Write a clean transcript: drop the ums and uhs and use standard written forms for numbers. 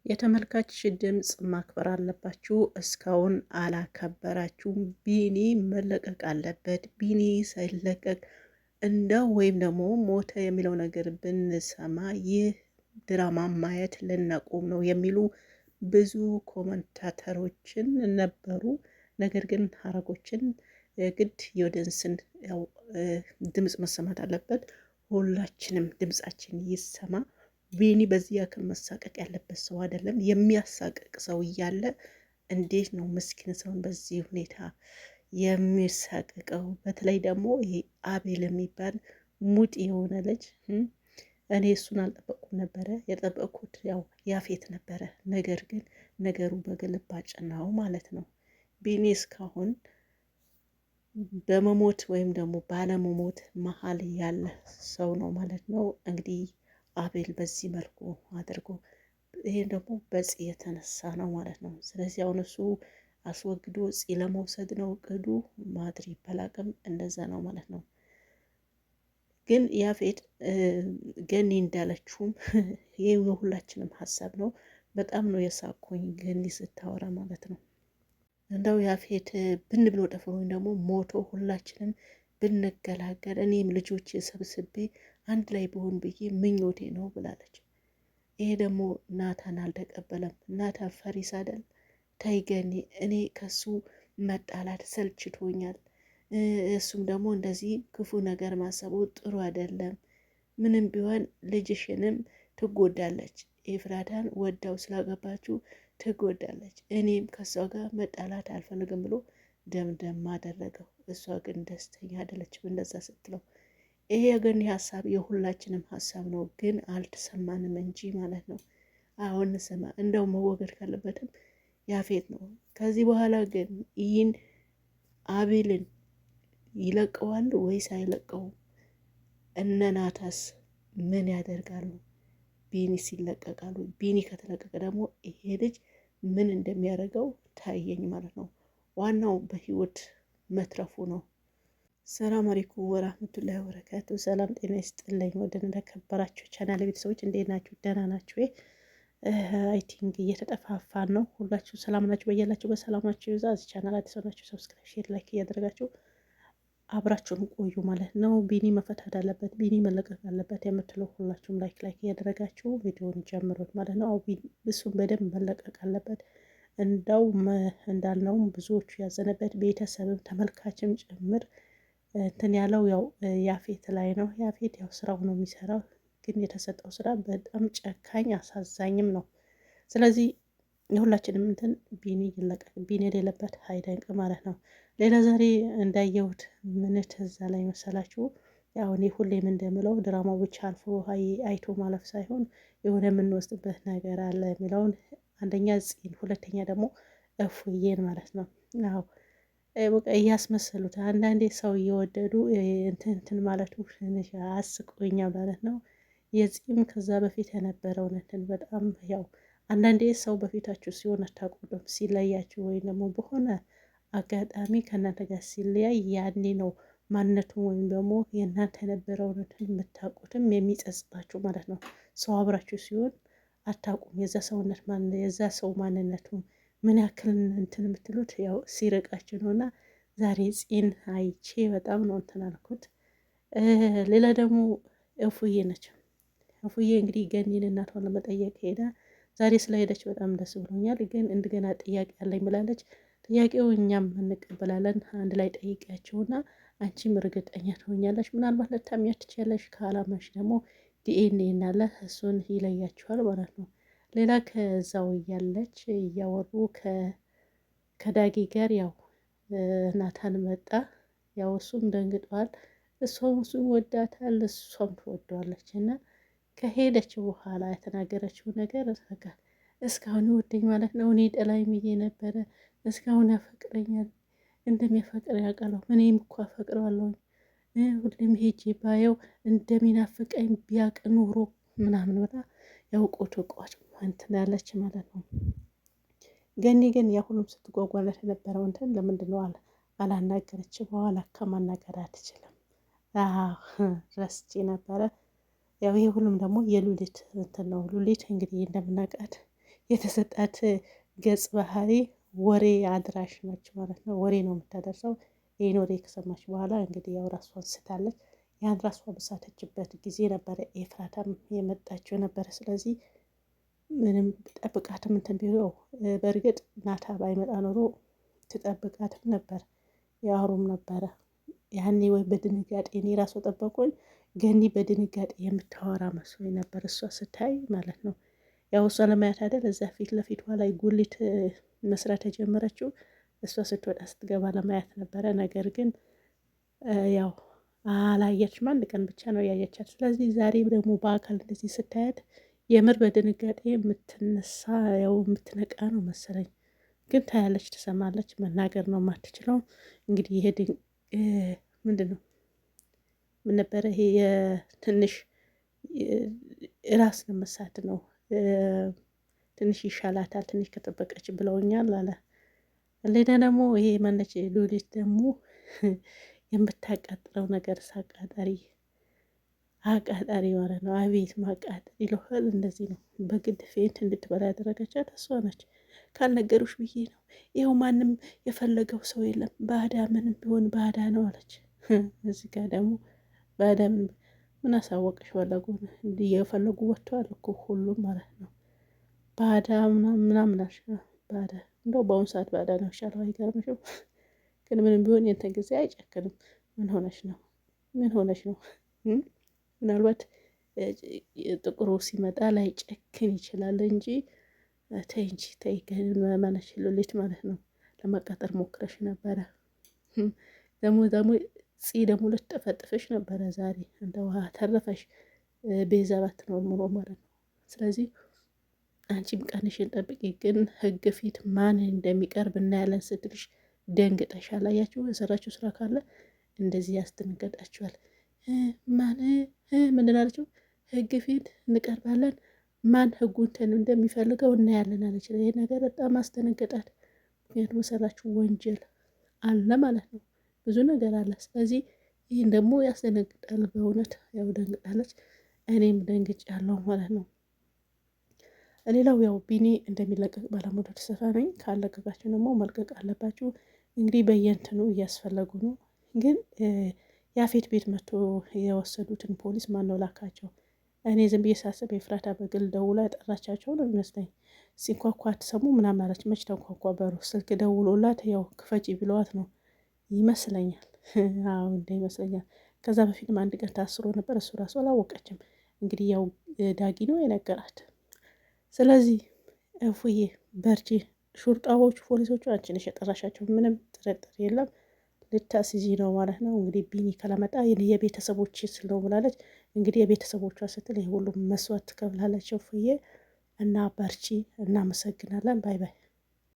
የተመልካች ድምፅ ማክበር አለባችሁ። እስካሁን አላከበራችሁም። ቢኒ መለቀቅ አለበት። ቢኒ ሳይለቀቅ እንደው ወይም ደግሞ ሞተ የሚለው ነገር ብንሰማ ይህ ድራማ ማየት ልናቆም ነው የሚሉ ብዙ ኮመንታተሮችን ነበሩ። ነገር ግን ሀረጎችን ግድ የወደንስን ያው ድምፅ መሰማት አለበት። ሁላችንም ድምፃችን ይሰማ። ቢኒ በዚህ ያክል መሳቀቅ ያለበት ሰው አይደለም። የሚያሳቅቅ ሰው እያለ እንዴት ነው ምስኪን ሰውን በዚህ ሁኔታ የሚሳቅቀው? በተለይ ደግሞ ይሄ አቤል የሚባል ሙጥ የሆነ ልጅ እኔ እሱን አልጠበቅኩም ነበረ። የጠበቅኩት ያው ያፌት ነበረ። ነገር ግን ነገሩ በግልባጭ ነው ማለት ነው። ቢኒ እስካሁን በመሞት ወይም ደግሞ ባለመሞት መሀል ያለ ሰው ነው ማለት ነው። እንግዲህ አቤል በዚህ መልኩ አድርጎ ይሄን ደግሞ በጽ የተነሳ ነው ማለት ነው። ስለዚህ አሁን እሱ አስወግዶ ጽ ለመውሰድ ነው እቅዱ። ማድሪ በላቅም እንደዛ ነው ማለት ነው። ግን ያፌት ገኒ እንዳለችውም ይሄ የሁላችንም ሀሳብ ነው። በጣም ነው የሳኩኝ ገኒ ስታወራ ማለት ነው። እንደው ያፌት ብን ብሎ ጠፍሮ ወይም ደግሞ ሞቶ ሁላችንም ብንገላገል እኔም ልጆች ሰብስቤ አንድ ላይ በሆን ብዬ ምኞቴ ነው ብላለች። ይሄ ደግሞ ናታን አልተቀበለም። ናታን ፈሪስ አይደል? ተይ ገኒ፣ እኔ ከሱ መጣላት ሰልችቶኛል። እሱም ደግሞ እንደዚህ ክፉ ነገር ማሰቡ ጥሩ አይደለም። ምንም ቢሆን ልጅሽንም ትጎዳለች። ኤፍራታን ወዳው ስላገባችሁ ትጎዳለች። እኔም ከሷ ጋር መጣላት አልፈልግም ብሎ ደምደም አደረገው። እሷ ግን ደስተኛ አይደለችም እንደዛ ስትለው። ይሄ የገኒ ሀሳብ የሁላችንም ሀሳብ ነው፣ ግን አልተሰማንም እንጂ ማለት ነው። አሁን ስማ፣ እንደው መወገድ ካለበትም ያፌት ነው። ከዚህ በኋላ ግን ይህን አቤልን ይለቀዋሉ ወይስ አይለቀውም? እነ ናታስ ምን ያደርጋሉ? ቢኒስ ይለቀቃሉ? ቢኒ ከተለቀቀ ደግሞ ይሄ ልጅ ምን እንደሚያደርገው ታየኝ ማለት ነው። ዋናው በህይወት መትረፉ ነው። ሰላም አለይኩም ወራህመቱላሂ ወበረካቱ። ሰላም ጤና ይስጥልኝ። ወደን እንደከበራችሁ ቻናል ቤተሰቦች እንዴት ናችሁ? ደህና ናችሁ ወይ? አይ ቲንክ እየተጠፋፋን ነው። ሁላችሁ ሰላም ናችሁ? በያላችሁ በሰላማችሁ ይዛ። እዚህ ቻናል አዲስ ሆናችሁ ሰብስክራይብ፣ ሼር፣ ላይክ እያደረጋችሁ አብራችሁን ቆዩ ማለት ነው። ቢኒ መፈታት አለበት፣ ቢኒ መለቀቅ አለበት የምትለው ሁላችሁም ላይክ እያደረጋችሁ ቪዲዮውን ጀምሩት ማለት ነው። እሱም በደንብ መለቀቅ አለበት። እንዳው እንዳልነውም ብዙዎቹ ያዘነበት ቤተሰብም ተመልካችም ጭምር እንትን ያለው ያው ያፌት ላይ ነው። ያፌት ያው ስራው ነው የሚሰራው፣ ግን የተሰጠው ስራ በጣም ጨካኝ አሳዛኝም ነው። ስለዚህ የሁላችንም እንትን ቢኒ ይለቀቅ፣ ቢኒ የሌለበት አይደንቅ ማለት ነው። ሌላ ዛሬ እንዳየሁት ምን ትዝ ላይ መሰላችሁ? ያው እኔ ሁሌም እንደምለው ድራማው ብቻ አልፎ አይቶ ማለፍ ሳይሆን የሆነ የምንወስድበት ነገር አለ የሚለውን አንደኛ ጽን፣ ሁለተኛ ደግሞ እፉዬን ማለት ነው። አዎ በቃ እያስመሰሉት አንዳንዴ ሰው እየወደዱ እንትን ማለቱ ትንሽ አስቆኛ ማለት ነው። የዚህም ከዛ በፊት የነበረውን እንትን በጣም ያው አንዳንዴ ሰው በፊታችሁ ሲሆን አታውቁም። ሲለያችሁ ወይም ደግሞ በሆነ አጋጣሚ ከእናንተ ጋር ሲለያይ ያኔ ነው ማንነቱን ወይም ደግሞ የእናንተ የነበረውን እንትን የምታውቁትም የሚጸጽታችሁ ማለት ነው። ሰው አብራችሁ ሲሆን አታውቁም የዛ ሰውነት የዛ ሰው ማንነቱ ምን ያክል እንትን የምትሉት ያው ሲርቃችሁ ነው። እና ዛሬ ፂን አይቼ በጣም ነው እንትን አልኩት። ሌላ ደግሞ እፉዬ ነች። እፉዬ እንግዲህ ገኒን እናቷን ለመጠየቅ ሄዳ ዛሬ ስለሄደች በጣም ደስ ብሎኛል፣ ግን እንደገና ጥያቄ አለኝ ብላለች። ጥያቄው እኛም እንቀበላለን። አንድ ላይ ጠይቂያቸውና አንቺም እርግጠኛ ትሆኛለች። ምናልባት ልታሚያት ትችያለሽ፣ ከአላማሽ ደግሞ ዲኤንኤ እናለ እሱን ይለያችኋል ማለት ነው። ሌላ ከዛው እያለች እያወሩ ከዳጊ ጋር ያው ናታን መጣ። ያው እሱም ደንግጧል። እሱም ወዳታል፣ እሷም ትወደዋለች። እና ከሄደች በኋላ የተናገረችው ነገር በቃ እስካሁን ይወደኝ ማለት ነው። እኔ ጠላይ ብዬ ነበረ፣ እስካሁን ያፈቅረኛል፣ እንደሚያፈቅር ያውቃለሁ። እኔም እኮ አፈቅረዋለሁ። ሁሌም ሄጄ ባየው እንደሚናፍቀኝ ቢያቅ ኖሮ ምናምን በጣ ያውቆ ተቋጭ እንትን ያለች ማለት ነው። ገኒ ግን ያ ሁሉም ስትጓጓለት የነበረው እንትን ለምንድን ነው አላናገረች? በኋላ ከማናገር አትችልም። ረስቼ ነበረ። ያው ይሄ ሁሉም ደግሞ የሉሊት እንትን ነው። ሉሊት እንግዲህ እንደምናውቃት የተሰጣት ገጽ ባህሪ ወሬ አድራሽ ነች ማለት ነው። ወሬ ነው የምታደርሰው። ይህን ወሬ ከሰማች በኋላ እንግዲህ ያው ራሷን ስታለች። ያን ራሷን በሳተችበት ጊዜ ነበረ ኤፍራታም የመጣችው ነበረ። ስለዚህ ምንም ጠብቃትም እንትን ቢለው በእርግጥ ናታ ባይመጣ ኖሮ ትጠብቃትም ነበር፣ ያወሩም ነበረ። ያኔ ወይ በድንጋጤ እኔ ራሱ ጠበቁኝ። ገኒ በድንጋጤ የምታወራ መስሎኝ ነበር እሷ ስታይ ማለት ነው። ያው እሷ ለማየት አይደል እዛ ፊት ለፊቷ ላይ ጉሊት መስራት የጀመረችው እሷ ስትወጣ ስትገባ ለማየት ነበረ። ነገር ግን ያው አላየችም። አንድ ቀን ብቻ ነው ያየቻት። ስለዚህ ዛሬ ደግሞ በአካል እንደዚህ ስታያት የምር በድንጋጤ የምትነሳ ያው የምትነቃ ነው መሰለኝ። ግን ታያለች፣ ትሰማለች፣ መናገር ነው የማትችለው። እንግዲህ ይሄ ምንድን ነው ምን ነበረ ይሄ የትንሽ ራስ መሳት ነው። ትንሽ ይሻላታል ትንሽ ከጠበቀች ብለውኛል አለ። ሌላ ደግሞ ይሄ ማነች ሉሊት ደግሞ የምታቃጥለው ነገር ሳቃጣሪ አቃጣሪ ማለት ነው። አቤት ማቃጠል ይለዋል። እንደዚህ ነው በግድ ፌንት እንድትበላ ያደረገቻት እሷ ነች። ካልነገሩሽ ብዬ ነው። ይኸው ማንም የፈለገው ሰው የለም፣ ባዳ ምንም ቢሆን ባዳ ነው አለች። እዚህ ጋር ደግሞ ባዳ ምን አሳወቀሽ? ፈለጉ እንዲህ የፈለጉ ወጥተዋል እኮ ሁሉም ማለት ነው። ባዳ ምናምን አልሽ። ባዳ እንደው በአሁኑ ሰዓት ባዳ ነው ይሻለው። አይገርምሽም? ግን ምንም ቢሆን የንተን ጊዜ አይጨክንም። ምን ሆነሽ ነው? ምን ሆነሽ ነው? ምናልባት ጥቁሩ ሲመጣ ላይ ጨክን ይችላል እንጂ ተይ እንጂ ተይ። ግን መመነሽ ሉሊት ማለት ነው። ለመቀጠር ሞክረሽ ነበረ። ደግሞ ደግሞ ልትጠፈጥፍሽ ነበረ ዛሬ። እንደ ውሃ ተረፈሽ። ቤዛ ባትኖር ኑሮ ማለት ነው። ስለዚህ አንቺም ቀንሽን ጠብቂ። ግን ህግ ፊት ማን እንደሚቀርብ እናያለን ስትልሽ ደንግጠሻል። አያችሁ፣ የሰራችሁ ስራ ካለ እንደዚህ ያስደነገጣችኋል። ማን ምንድን አለችው? ህግ ፊት እንቀርባለን፣ ማን ህጉን እንደሚፈልገው እናያለን አለች። ይሄ ነገር በጣም አስደነገጣት። ምክንያቱም የሰራችሁ ወንጀል አለ ማለት ነው፣ ብዙ ነገር አለ። ስለዚህ ይህን ደግሞ ያስደነግጣል። በእውነት ያው ደንግጣለች፣ እኔም ደንግጫለሁ ማለት ነው። ሌላው ያው ቢኒ እንደሚለቀቅ ባለሙሉ ተስፋ ነኝ። ካለቀቃችሁ ደግሞ መልቀቅ አለባችሁ። እንግዲህ በየእንትኑ እያስፈለጉ ነው። ግን ያፌት ቤት መጥቶ የወሰዱትን ፖሊስ ማነው ላካቸው? እኔ ዝም ብዬ ሳስብ ኤፍራታ በግል ደውላ ያጠራቻቸው ነው የሚመስለኝ። ሲንኳኳ አትሰሙ ምናምን አለች። መች ተንኳኳ? በሩ ስልክ ደውሎላት ያው ክፈጪ ብለዋት ነው ይመስለኛል። አዎ እንደ ይመስለኛል። ከዛ በፊትም አንድ ቀን ታስሮ ነበር፣ እሱ ራሱ አላወቀችም። እንግዲህ ያው ዳጊ ነው የነገራት። ስለዚህ እፉዬ በርቺ። ሹርጣዎቹ ፖሊሶቹ አንቺ ነሽ የጠራሻቸው፣ ምንም ጥርጥር የለም። ልታስይዚ ነው ማለት ነው። እንግዲህ ቢኒ ከለመጣ የቤተሰቦች ስለው ብላለች። እንግዲህ የቤተሰቦቿ ስትል የሁሉም መስዋዕት ትከፍላለች እፉዬ። እና በርቺ። እናመሰግናለን። ባይ ባይ።